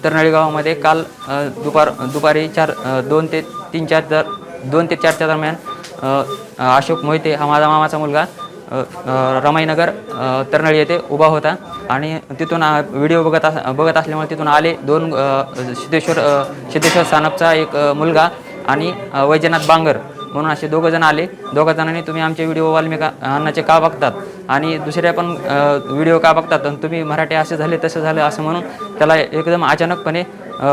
तरनाळी गावामध्ये काल दुपारी 2 ते 4च्या दरम्यान अशोक मोहिते हा माझा मामाचा मुलगा रमाईनगर तरनाळी येथे उभा होता आणि तिथून व्हिडिओ बघत असल्यामुळे तिथून आले दोन सिद्धेश्वर सानपचा एक मुलगा आणि वैजनाथ बांगर म्हणून असे दोघंजण आले. दोघा जणांनी तुम्ही आमचे व्हिडिओ वाल्मिक अण्णाचे का बघतात आणि दुसऱ्या पण व्हिडिओ का बघतात आणि तुम्ही मराठी असे झाले तसं झालं असं म्हणून त्याला एकदम अचानकपणे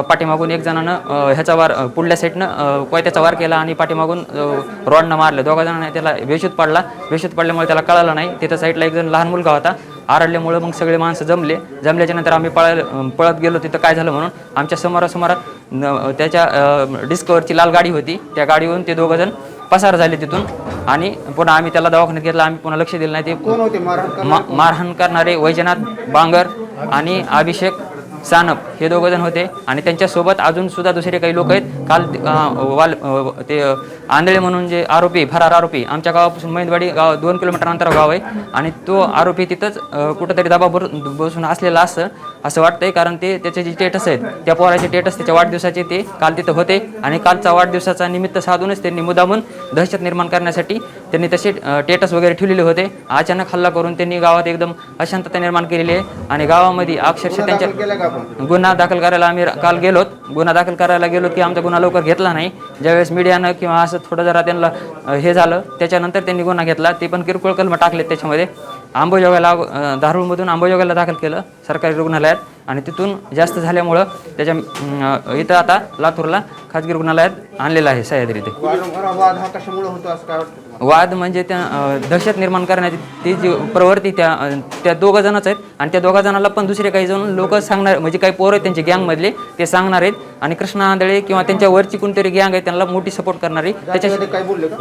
पाठीमागून एक जणानं ह्याचा वार पुढल्या साईडनं कोयत्याचा वार केला आणि पाठीमागून रॉडनं मारलं. दोघा जणांनी त्याला बेशुद्ध पडल्यामुळे त्याला कळालं नाही. तिथं साईडला एक जण लहान मुलगा होता. आरडल्यामुळं मग सगळे माणसं जमल्याच्या नंतर आम्ही पळत गेलो तिथं काय झालं म्हणून. आमच्या समोरासमोरात त्याच्या डिस्कवरची लाल गाडी होती. त्या गाडीवरून ते दोघंजण पसार झाले तिथून आणि पुन्हा आम्ही त्याला दवाखान्यात घेतला. आम्ही पुन्हा लक्ष दिलं नाही. ते मारहाण करणारे वैजनाथ बांगर आणि अभिषेक सानप हे दोघंजण होते आणि त्यांच्यासोबत अजून सुद्धा दुसरे काही लोक आहेत. काल ते आंधळे म्हणून जे फरार आरोपी आमच्या गावापासून मैंदवाडी गाव 2 किलोमीटर अंतरावर गाव आहे आणि तो आरोपी तिथंच कुठंतरी दबावर बसून असलेला असं वाटतंय. कारण त्याचे जे स्टेटस आहेत त्या पोराचे स्टेटस त्याच्या वाढदिवसाचे ते काल तिथं होते आणि कालचा वाढदिवसाचा निमित्त साधूनच त्यांनी मुद्दामून दहशत निर्माण करण्यासाठी त्यांनी तसे स्टेटस वगैरे ठेवलेले होते. अचानक हल्ला करून त्यांनी गावात एकदम अशांतता निर्माण केलेली आहे आणि गावामध्ये अक्षरशः त्यांच्या गुन्हा दाखल करायला आम्ही काल गुन्हा दाखल करायला गेलो की आमचा गुन्हा लवकर घेतला नाही. ज्यावेळेस मीडियानं किंवा असं थोडं जरा त्यांना हे झालं त्याच्यानंतर त्यांनी गुन्हा घेतला. ते पण किरकोळ कलम टाकलेत त्याच्यामध्ये. धारूरमधून अंबाजोगाईला दाखल केलं सरकारी रुग्णालयात आणि तिथून जास्त झाल्यामुळं त्याच्या इथं आता लातूरला खाजगी रुग्णालयात आणलेलं आहे सह्याद्री. ते वाद म्हणजे त्या दहशत निर्माण करण्याची ती जी प्रवृत्ती त्या दोघं जणच आहेत आणि त्या दोघा जणाला पण दुसरे काही जण लोक सांगणार म्हणजे काही पोरं आहेत त्यांचे गँगमधले ते सांगणार आहेत आणि कृष्णा आंधळे किंवा त्यांच्या वरची कोणतरी गँग आहे त्यांना मोठी सपोर्ट करणारी त्याच्या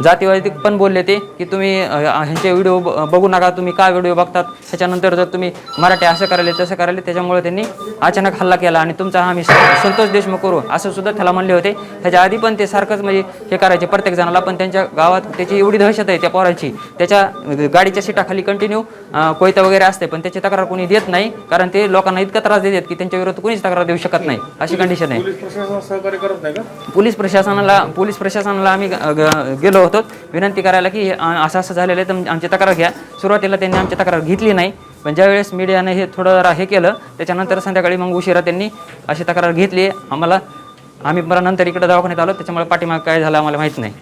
जातीवादी पण बोलले ते की तुम्ही ह्यांचे व्हिडिओ बघू नका, तुम्ही काय व्हिडिओ बघतात, त्याच्यानंतर जर तुम्ही मराठी असं करायले तसं करायले त्याच्यामुळे त्यांनी अचानक हल्ला केला आणि तुमचा आम्ही संतोष देशमुख करू असं सुद्धा त्याला म्हणले होते. ह्याच्या आधी पण ते सारखंच म्हणजे हे करायचे प्रत्येक जणाला. पण त्यांच्या गावात त्याची एवढी दहशत आहे त्या पोराची. त्याच्या गाडीच्या सीटाखाली कंटिन्यू कोयता वगैरे असते पण त्याची तक्रार कोणी देत नाही कारण ते लोकांना इतका त्रास देतात की त्यांच्या विरोधात कोणीच तक्रार देऊ शकत नाही अशी कंडिशन आहे. पोलीस प्रशासनाला आम्ही गेलो होतो विनंती करायला की असं झालेलं आहे तर आमची तक्रार घ्या. सुरुवातीला त्यांनी आमची तक्रार घेतली नाही पण ज्यावेळेस मीडियाने हे थोडं जरा हे केलं त्याच्यानंतर संध्याकाळी मग उशिरा त्यांनी अशी तक्रार घेतली. आम्ही नंतर इकडे दवाखान्यात आलो त्याच्यामुळे पाठीमाग काय झालं आम्हाला माहित नाही.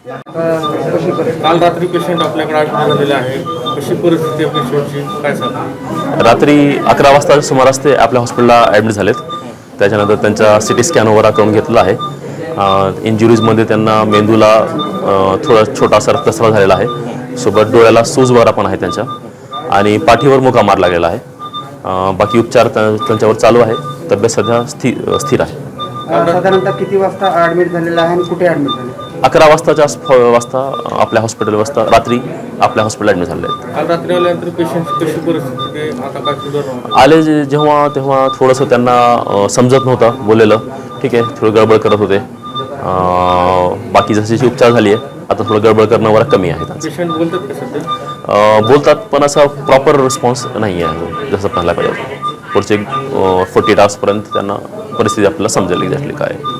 काल रात्री पेशंट आपल्याकडे आढळलेले आहे, कशी परिस्थिती आहे पेशंटची काय सांगा? रात्री 11 वाजता सुमारास ते आपल्या हॉस्पिटलला ॲडमिट झालेत. त्याच्यानंतर त्यांचा CT स्कॅन वगैरे करून घेतला आहे. इंजुरीजमध्ये त्यांना मेंदूला थोडा छोटासा रक्तस्राव झालेला आहे. सोबत डोळ्याला सूज वगैरे पण आहे त्यांच्या आणि पाठीवर मुका मार लागलेला आहे. बाकी उपचार त्यांच्यावर चालू आहे. तब्येत सध्या स्थिर आहे. साधारणतः किती वाजता ॲडमिट झालेला आहे आणि कुठे ॲडमिट झाले? 11 वाजता आपल्या हॉस्पिटल रात्री आपल्या हॉस्पिटल ॲडमिट झाले आहेत. काल रात्री आल्यानंतर पेशंटची कशी परिस्थिती आता काय सुधारणा आले तेव्हा थोडंसं त्यांना समजत नव्हतं बोललेलं. ठीक आहे, थोडं गडबड करत होते. बाकी जशी उपचार झाली आहे आता थोडं गडबड करणं वगैरे कमी आहे. पेशंट बोलतात का सध्या? बोलतात पण असा प्रॉपर रिस्पॉन्स नाही आहे जसं पाहायला पाहिजे. पुढचे 48 आवर्सपर्यंत त्यांना परिस्थिती आपल्याला समजेल एक्झॅक्टली काय.